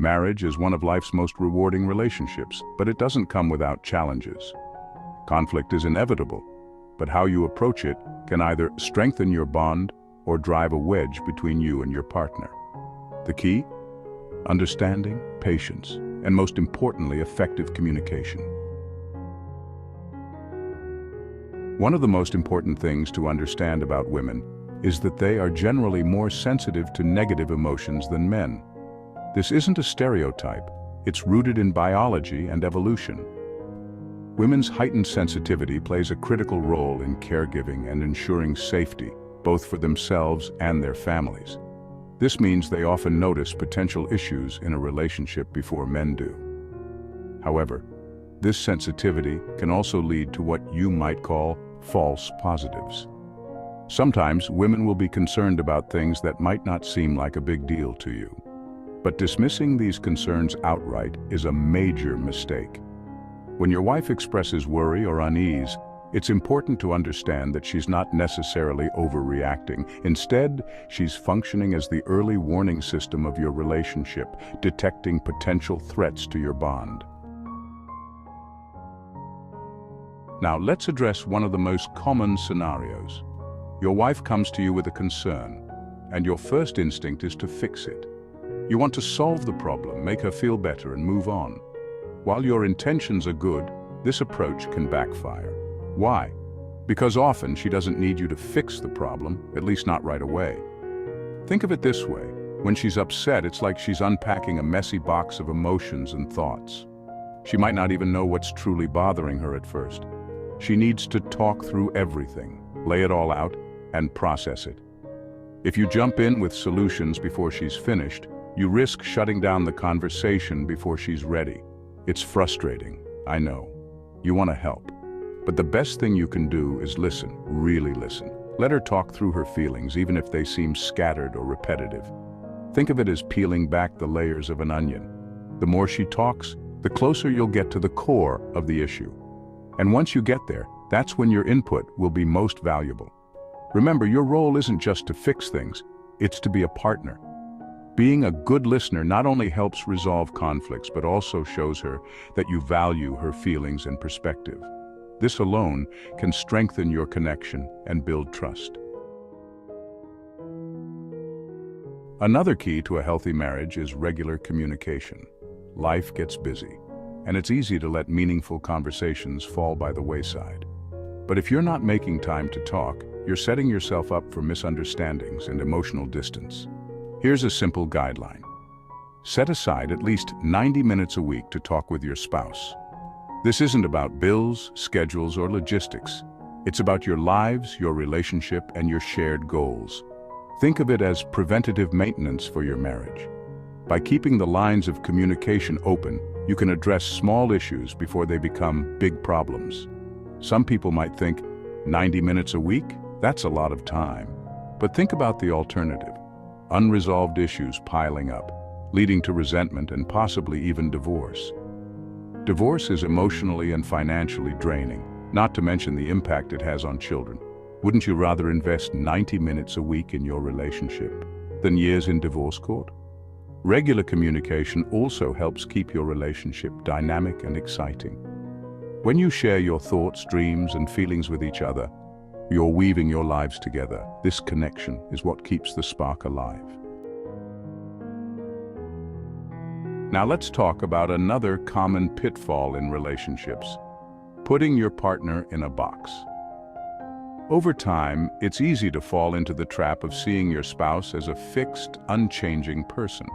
Marriage is one of life's most rewarding relationships, but it doesn't come without challenges. Conflict is inevitable, but how you approach it can either strengthen your bond or drive a wedge between you and your partner. The key? Understanding, patience, and most importantly, effective communication. One of the most important things to understand about women is that they are generally more sensitive to negative emotions than men. This isn't a stereotype, it's rooted in biology and evolution. Women's heightened sensitivity plays a critical role in caregiving and ensuring safety, both for themselves and their families. This means they often notice potential issues in a relationship before men do. However, this sensitivity can also lead to what you might call false positives. Sometimes women will be concerned about things that might not seem like a big deal to you. But dismissing these concerns outright is a major mistake. When your wife expresses worry or unease, it's important to understand that she's not necessarily overreacting. Instead, she's functioning as the early warning system of your relationship, detecting potential threats to your bond. Now, let's address one of the most common scenarios. Your wife comes to you with a concern, and your first instinct is to fix it. You want to solve the problem, make her feel better, and move on. While your intentions are good, this approach can backfire. Why? Because often she doesn't need you to fix the problem, at least not right away. Think of it this way. When she's upset, it's like she's unpacking a messy box of emotions and thoughts. She might not even know what's truly bothering her at first. She needs to talk through everything, lay it all out, and process it. If you jump in with solutions before she's finished, you risk shutting down the conversation before she's ready. It's frustrating, I know. You want to help. But the best thing you can do is listen, really listen. Let her talk through her feelings, even if they seem scattered or repetitive. Think of it as peeling back the layers of an onion. The more she talks, the closer you'll get to the core of the issue. And once you get there, that's when your input will be most valuable. Remember, your role isn't just to fix things, it's to be a partner. Being a good listener not only helps resolve conflicts, but also shows her that you value her feelings and perspective. This alone can strengthen your connection and build trust. Another key to a healthy marriage is regular communication. Life gets busy, and it's easy to let meaningful conversations fall by the wayside. But if you're not making time to talk, you're setting yourself up for misunderstandings and emotional distance. Here's a simple guideline. Set aside at least 90 minutes a week to talk with your spouse. This isn't about bills, schedules, or logistics. It's about your lives, your relationship, and your shared goals. Think of it as preventative maintenance for your marriage. By keeping the lines of communication open, you can address small issues before they become big problems. Some people might think, 90 minutes a week? That's a lot of time. But think about the alternative. Unresolved issues piling up, leading to resentment and possibly even divorce. Divorce is emotionally and financially draining, not to mention the impact it has on children. Wouldn't you rather invest 90 minutes a week in your relationship than years in divorce court? Regular communication also helps keep your relationship dynamic and exciting. When you share your thoughts, dreams, and feelings with each other, you're weaving your lives together. This connection is what keeps the spark alive. Now let's talk about another common pitfall in relationships: putting your partner in a box. Over time, it's easy to fall into the trap of seeing your spouse as a fixed, unchanging person.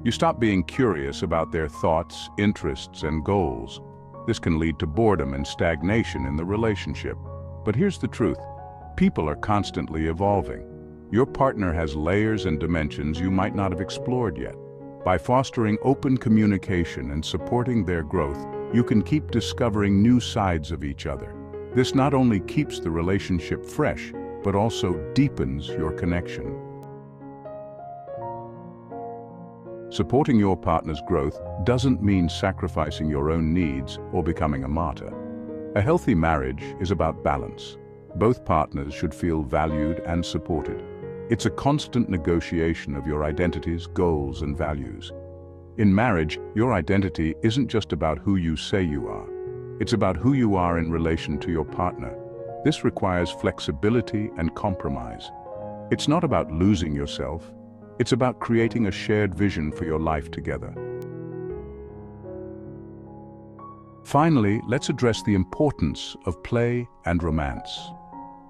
You stop being curious about their thoughts, interests, and goals. This can lead to boredom and stagnation in the relationship. But here's the truth. People are constantly evolving. Your partner has layers and dimensions you might not have explored yet. By fostering open communication and supporting their growth, you can keep discovering new sides of each other. This not only keeps the relationship fresh, but also deepens your connection. Supporting your partner's growth doesn't mean sacrificing your own needs or becoming a martyr. A healthy marriage is about balance. Both partners should feel valued and supported. It's a constant negotiation of your identities, goals, and values. In marriage, your identity isn't just about who you say you are. It's about who you are in relation to your partner. This requires flexibility and compromise. It's not about losing yourself. It's about creating a shared vision for your life together. Finally, let's address the importance of play and romance.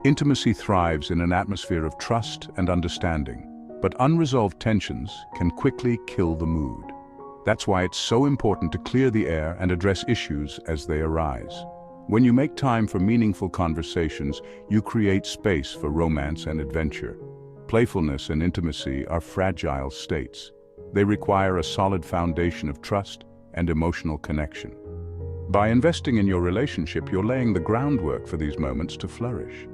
Intimacy thrives in an atmosphere of trust and understanding, but unresolved tensions can quickly kill the mood. That's why it's so important to clear the air and address issues as they arise. When you make time for meaningful conversations, you create space for romance and adventure. Playfulness and intimacy are fragile states. They require a solid foundation of trust and emotional connection. By investing in your relationship, you're laying the groundwork for these moments to flourish.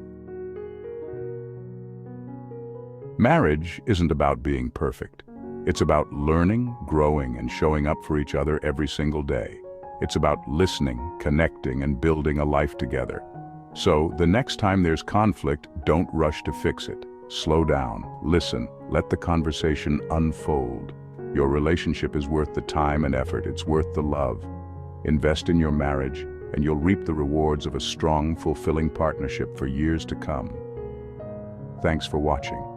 Marriage isn't about being perfect. It's about learning, growing, and showing up for each other every single day. It's about listening, connecting, and building a life together. So, the next time there's conflict, don't rush to fix it. Slow down, listen, let the conversation unfold. Your relationship is worth the time and effort, it's worth the love. Invest in your marriage, and you'll reap the rewards of a strong, fulfilling partnership for years to come. Thanks for watching.